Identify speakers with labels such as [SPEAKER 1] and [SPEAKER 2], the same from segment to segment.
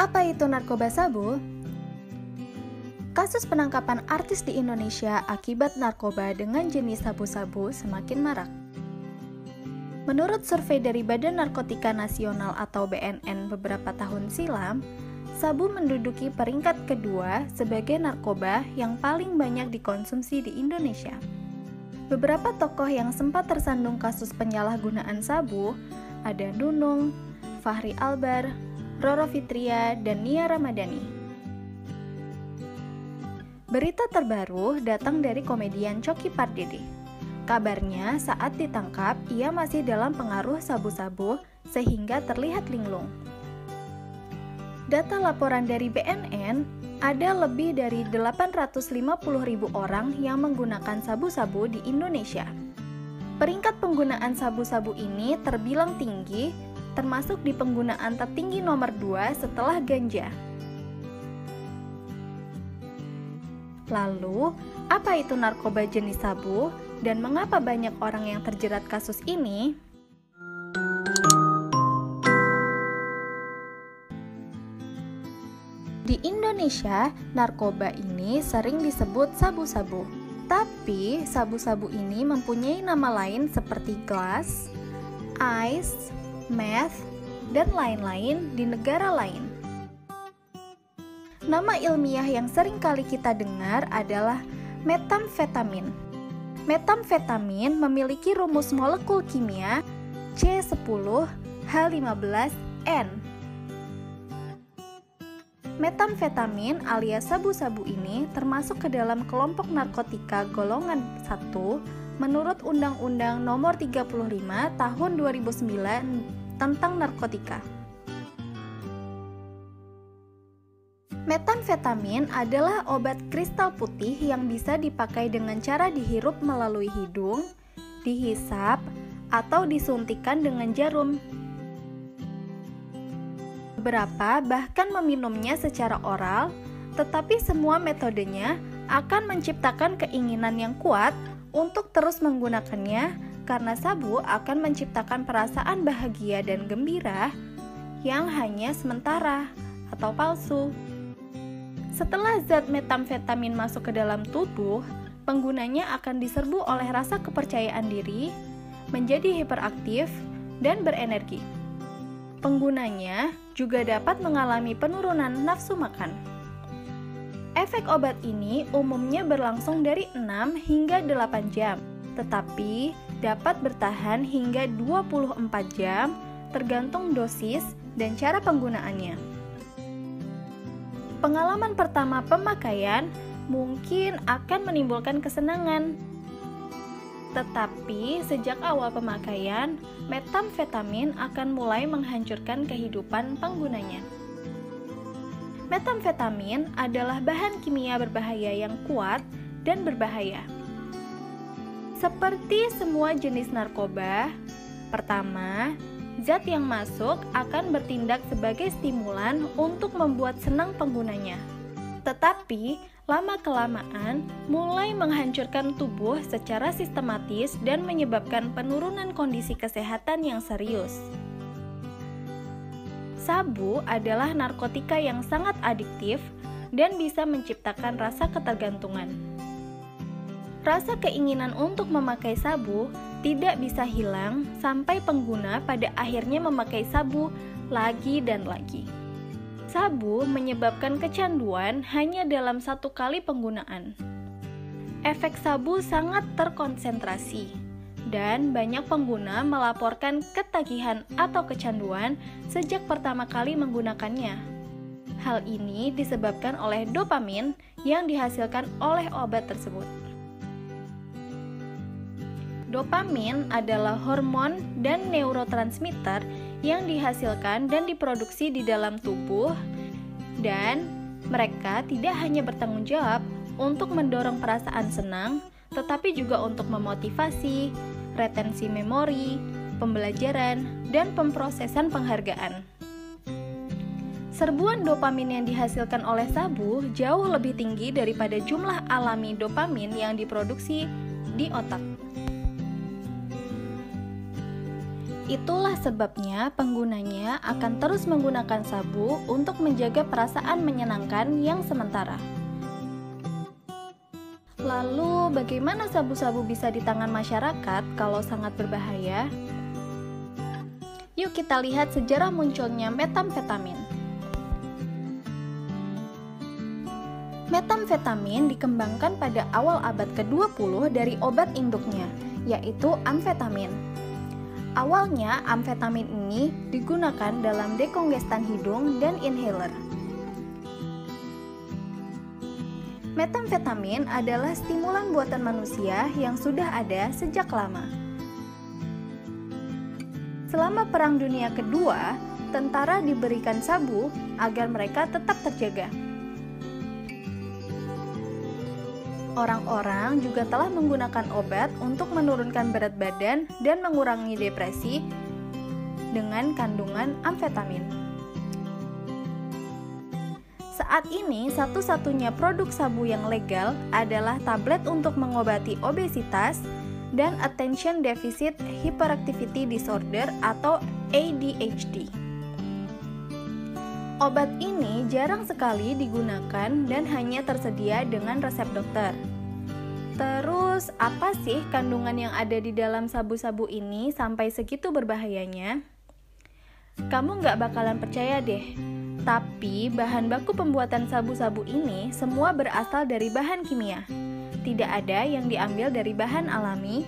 [SPEAKER 1] Apa itu narkoba sabu? Kasus penangkapan artis di Indonesia akibat narkoba dengan jenis sabu-sabu semakin marak. Menurut survei dari Badan Narkotika Nasional atau BNN beberapa tahun silam, sabu menduduki peringkat kedua sebagai narkoba yang paling banyak dikonsumsi di Indonesia. Beberapa tokoh yang sempat tersandung kasus penyalahgunaan sabu ada Nunung, Fachri Albar, Roro Fitria, dan Nia Ramadhani. Berita terbaru datang dari komedian Coky Pardede. Kabarnya saat ditangkap, ia masih dalam pengaruh sabu-sabu sehingga terlihat linglung. Data laporan dari BNN, ada lebih dari 850.000 orang yang menggunakan sabu-sabu di Indonesia. Peringkat penggunaan sabu-sabu ini terbilang tinggi, termasuk di penggunaan tertinggi nomor 2 setelah ganja. Lalu, apa itu narkoba jenis sabu dan mengapa banyak orang yang terjerat kasus ini? Di Indonesia, narkoba ini sering disebut sabu-sabu. Tapi, sabu-sabu ini mempunyai nama lain seperti glass, ice, meth, dan lain-lain di negara lain. Nama ilmiah yang sering kali kita dengar adalah metamfetamin. Metamfetamin memiliki rumus molekul kimia C10H15N. Metamfetamin alias sabu-sabu ini termasuk ke dalam kelompok narkotika golongan 1 menurut Undang-Undang Nomor 35 Tahun 2009 tentang narkotika. Metamfetamin adalah obat kristal putih yang bisa dipakai dengan cara dihirup melalui hidung, dihisap, atau disuntikkan dengan jarum. Beberapa bahkan meminumnya secara oral, tetapi semua metodenya akan menciptakan keinginan yang kuat untuk terus menggunakannya karena sabu akan menciptakan perasaan bahagia dan gembira yang hanya sementara atau palsu. Setelah zat metamfetamin masuk ke dalam tubuh, penggunanya akan diserbu oleh rasa kepercayaan diri, menjadi hiperaktif, dan berenergi. Penggunanya juga dapat mengalami penurunan nafsu makan. Efek obat ini umumnya berlangsung dari 6 hingga 8 jam, tetapi dapat bertahan hingga 24 jam tergantung dosis dan cara penggunaannya. Pengalaman pertama pemakaian mungkin akan menimbulkan kesenangan. Tetapi sejak awal pemakaian, metamfetamin akan mulai menghancurkan kehidupan penggunanya. Metamfetamin adalah bahan kimia berbahaya yang kuat dan berbahaya. Seperti semua jenis narkoba, pertama, zat yang masuk akan bertindak sebagai stimulan untuk membuat senang penggunanya. Tetapi, lama-kelamaan mulai menghancurkan tubuh secara sistematis dan menyebabkan penurunan kondisi kesehatan yang serius. Sabu adalah narkotika yang sangat adiktif dan bisa menciptakan rasa ketergantungan. Rasa keinginan untuk memakai sabu tidak bisa hilang sampai pengguna pada akhirnya memakai sabu lagi dan lagi. Sabu menyebabkan kecanduan hanya dalam satu kali penggunaan. Efek sabu sangat terkonsentrasi, dan banyak pengguna melaporkan ketagihan atau kecanduan sejak pertama kali menggunakannya. Hal ini disebabkan oleh dopamin yang dihasilkan oleh obat tersebut. Dopamin adalah hormon dan neurotransmitter yang dihasilkan dan diproduksi di dalam tubuh, dan mereka tidak hanya bertanggung jawab untuk mendorong perasaan senang, tetapi juga untuk memotivasi, retensi memori, pembelajaran, dan pemrosesan penghargaan. Serbuan dopamin yang dihasilkan oleh sabu jauh lebih tinggi daripada jumlah alami dopamin yang diproduksi di otak. Itulah sebabnya penggunanya akan terus menggunakan sabu untuk menjaga perasaan menyenangkan yang sementara. Lalu, bagaimana sabu-sabu bisa di tangan masyarakat kalau sangat berbahaya? Yuk kita lihat sejarah munculnya metamfetamin. Metamfetamin dikembangkan pada awal abad ke-20 dari obat induknya, yaitu amfetamin. Awalnya, amfetamin ini digunakan dalam dekongestan hidung dan inhaler. Metamfetamin adalah stimulan buatan manusia yang sudah ada sejak lama. Selama Perang Dunia Kedua, tentara diberikan sabu agar mereka tetap terjaga. Orang-orang juga telah menggunakan obat untuk menurunkan berat badan dan mengurangi depresi dengan kandungan amfetamin. Saat ini, satu-satunya produk sabu yang legal adalah tablet untuk mengobati obesitas dan Attention Deficit Hyperactivity Disorder atau ADHD. Obat ini jarang sekali digunakan dan hanya tersedia dengan resep dokter. Terus, apa sih kandungan yang ada di dalam sabu-sabu ini sampai segitu berbahayanya? Kamu nggak bakalan percaya deh, tapi bahan baku pembuatan sabu-sabu ini semua berasal dari bahan kimia. Tidak ada yang diambil dari bahan alami.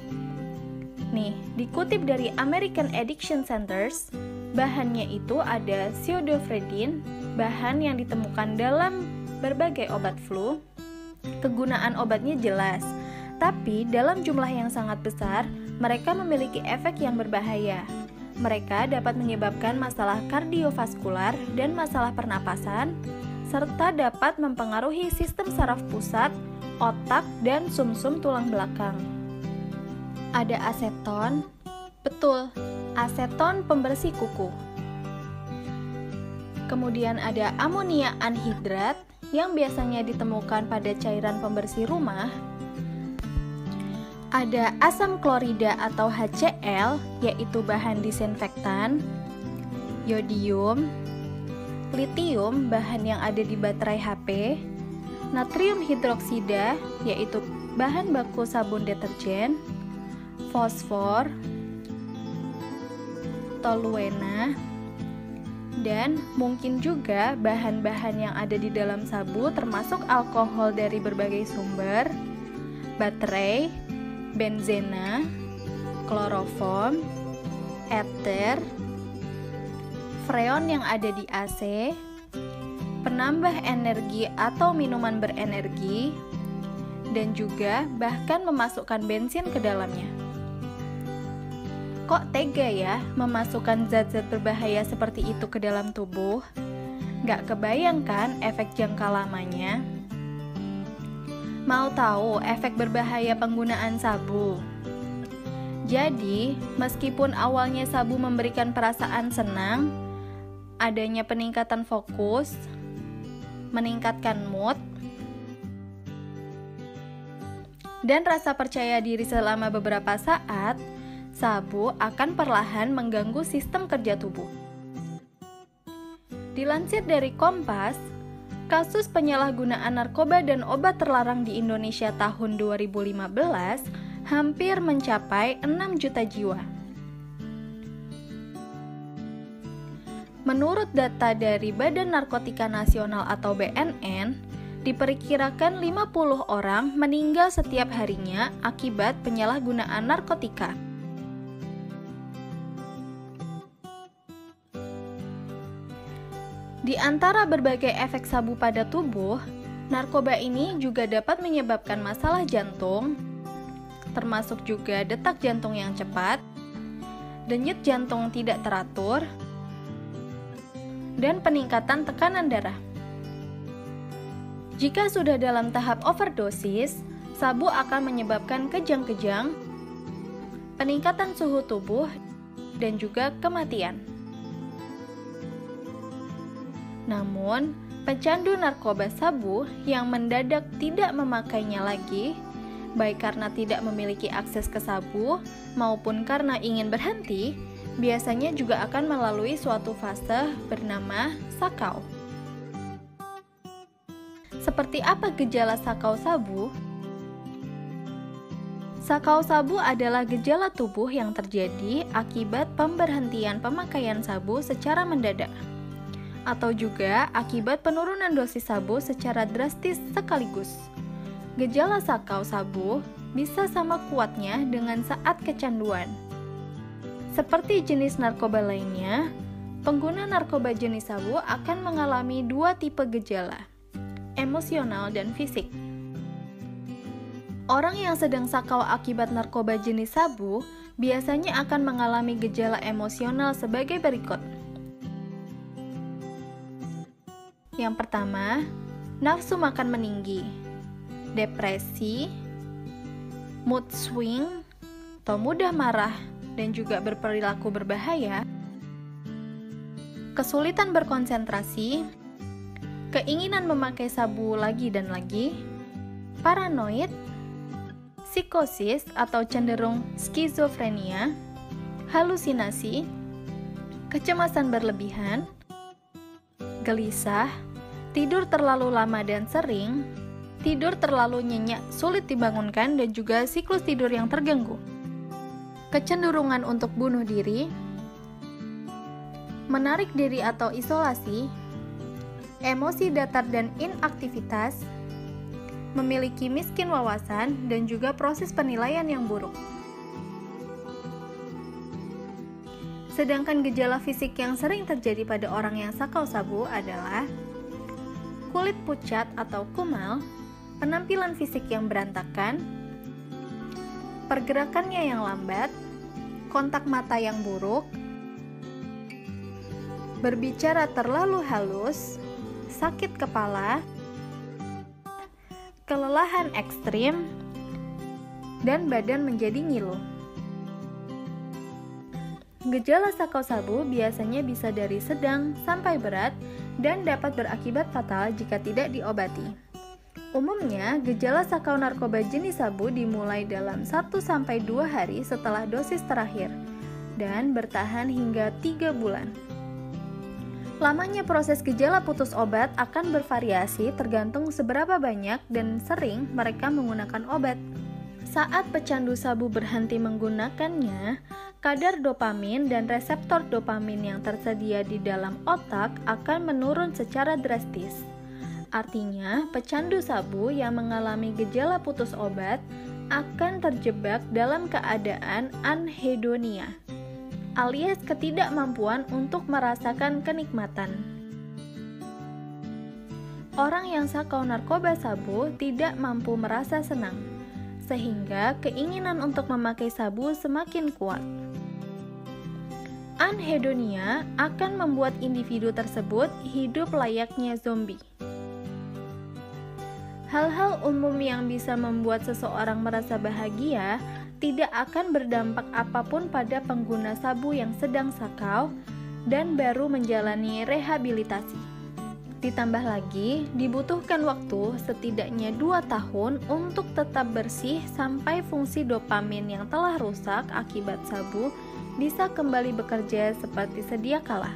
[SPEAKER 1] Nih, dikutip dari American Addiction Centers, bahannya itu ada pseudoephedrine, bahan yang ditemukan dalam berbagai obat flu. Kegunaan obatnya jelas, tapi dalam jumlah yang sangat besar, mereka memiliki efek yang berbahaya. Mereka dapat menyebabkan masalah kardiovaskular dan masalah pernapasan, serta dapat mempengaruhi sistem saraf pusat, otak, dan sumsum tulang belakang. Ada aseton, betul, aseton pembersih kuku. Kemudian ada amonia anhidrat yang biasanya ditemukan pada cairan pembersih rumah. Ada asam klorida atau HCl, yaitu bahan disinfektan. Yodium, litium, bahan yang ada di baterai HP. Natrium hidroksida, yaitu bahan baku sabun deterjen. Fosfor, toluena, dan mungkin juga bahan-bahan yang ada di dalam sabu termasuk alkohol dari berbagai sumber, baterai, benzena, kloroform, ether, freon yang ada di AC, penambah energi atau minuman berenergi, dan juga bahkan memasukkan bensin ke dalamnya. Kok tega ya memasukkan zat-zat berbahaya seperti itu ke dalam tubuh? Gak kebayang kan efek jangka lamanya? Mau tahu efek berbahaya penggunaan sabu? Jadi, meskipun awalnya sabu memberikan perasaan senang, adanya peningkatan fokus, meningkatkan mood, dan rasa percaya diri selama beberapa saat, sabu akan perlahan mengganggu sistem kerja tubuh. Dilansir dari Kompas, kasus penyalahgunaan narkoba dan obat terlarang di Indonesia tahun 2015 hampir mencapai 6 juta jiwa. Menurut data dari Badan Narkotika Nasional atau BNN, diperkirakan 50 orang meninggal setiap harinya akibat penyalahgunaan narkotika. Di antara berbagai efek sabu pada tubuh, narkoba ini juga dapat menyebabkan masalah jantung, termasuk juga detak jantung yang cepat, denyut jantung tidak teratur, dan peningkatan tekanan darah. Jika sudah dalam tahap overdosis, sabu akan menyebabkan kejang-kejang, peningkatan suhu tubuh, dan juga kematian. Namun, pecandu narkoba sabu yang mendadak tidak memakainya lagi, baik karena tidak memiliki akses ke sabu maupun karena ingin berhenti, biasanya juga akan melalui suatu fase bernama sakau. Seperti apa gejala sakau sabu? Sakau sabu adalah gejala tubuh yang terjadi akibat pemberhentian pemakaian sabu secara mendadak, atau juga akibat penurunan dosis sabu secara drastis sekaligus. Gejala sakau sabu bisa sama kuatnya dengan saat kecanduan. Seperti jenis narkoba lainnya, pengguna narkoba jenis sabu akan mengalami dua tipe gejala, emosional dan fisik. Orang yang sedang sakau akibat narkoba jenis sabu biasanya akan mengalami gejala emosional sebagai berikut. Yang pertama, nafsu makan meninggi, depresi, mood swing, atau mudah marah dan juga berperilaku berbahaya, kesulitan berkonsentrasi, keinginan memakai sabu lagi dan lagi, paranoid, psikosis atau cenderung skizofrenia, halusinasi, kecemasan berlebihan, gelisah, tidur terlalu lama dan sering, tidur terlalu nyenyak sulit dibangunkan dan juga siklus tidur yang terganggu, kecenderungan untuk bunuh diri, menarik diri atau isolasi, emosi datar dan inaktivitas, memiliki miskin wawasan, dan juga proses penilaian yang buruk. Sedangkan gejala fisik yang sering terjadi pada orang yang sakau sabu adalah kulit pucat atau kumal, penampilan fisik yang berantakan, pergerakannya yang lambat, kontak mata yang buruk, berbicara terlalu halus, sakit kepala, kelelahan ekstrim, dan badan menjadi ngilu. Gejala sakau sabu biasanya bisa dari sedang sampai berat dan dapat berakibat fatal jika tidak diobati. Umumnya, gejala sakau narkoba jenis sabu dimulai dalam 1-2 hari setelah dosis terakhir dan bertahan hingga 3 bulan. Lamanya proses gejala putus obat akan bervariasi tergantung seberapa banyak dan sering mereka menggunakan obat. Saat pecandu sabu berhenti menggunakannya, kadar dopamin dan reseptor dopamin yang tersedia di dalam otak akan menurun secara drastis. Artinya, pecandu sabu yang mengalami gejala putus obat akan terjebak dalam keadaan anhedonia, alias ketidakmampuan untuk merasakan kenikmatan. Orang yang sakau narkoba sabu tidak mampu merasa senang, sehingga keinginan untuk memakai sabu semakin kuat. Anhedonia akan membuat individu tersebut hidup layaknya zombie. Hal-hal umum yang bisa membuat seseorang merasa bahagia tidak akan berdampak apapun pada pengguna sabu yang sedang sakau dan baru menjalani rehabilitasi. Ditambah lagi, dibutuhkan waktu setidaknya 2 tahun untuk tetap bersih sampai fungsi dopamin yang telah rusak akibat sabu bisa kembali bekerja seperti sedia kala.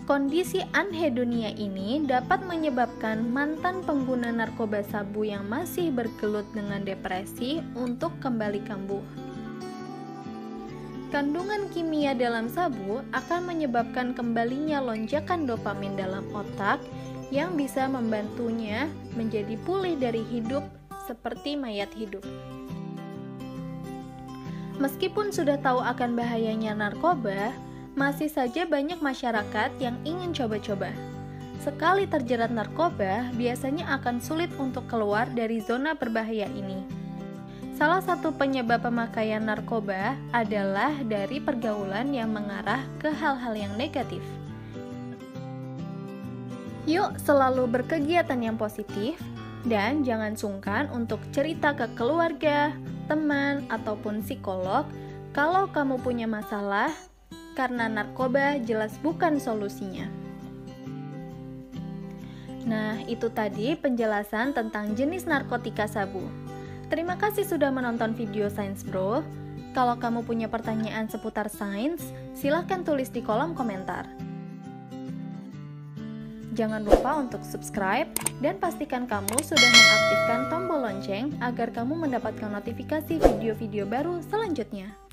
[SPEAKER 1] Kondisi anhedonia ini dapat menyebabkan mantan pengguna narkoba sabu yang masih bergelut dengan depresi untuk kembali kambuh. Kandungan kimia dalam sabu akan menyebabkan kembalinya lonjakan dopamin dalam otak yang bisa membantunya menjadi pulih dari hidup seperti mayat hidup. Meskipun sudah tahu akan bahayanya narkoba, masih saja banyak masyarakat yang ingin coba-coba. Sekali terjerat narkoba, biasanya akan sulit untuk keluar dari zona berbahaya ini. Salah satu penyebab pemakaian narkoba adalah dari pergaulan yang mengarah ke hal-hal yang negatif. Yuk selalu berkegiatan yang positif, dan jangan sungkan untuk cerita ke keluarga, teman, ataupun psikolog kalau kamu punya masalah, karena narkoba jelas bukan solusinya. Nah, itu tadi penjelasan tentang jenis narkotika sabu. Terima kasih sudah menonton video Science Bro. Kalau kamu punya pertanyaan seputar sains, silahkan tulis di kolom komentar. Jangan lupa untuk subscribe dan pastikan kamu sudah mengaktifkan tombol lonceng agar kamu mendapatkan notifikasi video-video baru selanjutnya.